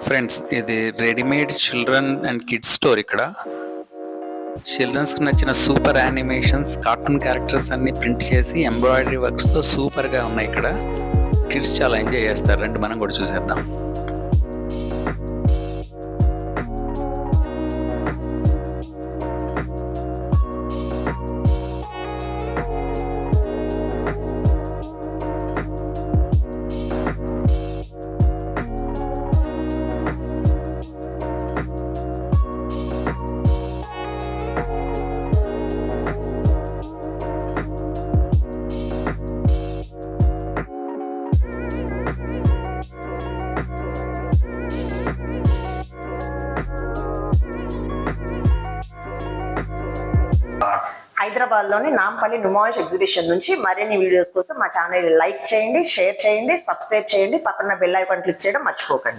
Friends, ఇది readymade children and kids store. ఇక్కడ చిల్డ్రన్స్కి నచ్చిన సూపర్ యానిమేషన్స్, కార్టూన్ క్యారెక్టర్స్ అన్ని ప్రింట్ చేసి ఎంబ్రాయిడరీ వర్క్స్తో సూపర్గా ఉన్నాయి. ఇక్కడ కిడ్స్ చాలా ఎంజాయ్ చేస్తారు. రండి మనం కూడా చూసేద్దాం. హైదరాబాద్లోని నాంపల్లి నుమాయిష్ ఎగ్జిబిషన్ నుంచి మరిన్ని వీడియోస్ కోసం మా ఛానల్ లైక్ చేయండి, షేర్ చేయండి, సబ్స్క్రైబ్ చేయండి, పక్కన బెల్ ఐకాన్ క్లిక్ చేయడం మర్చిపోకండి.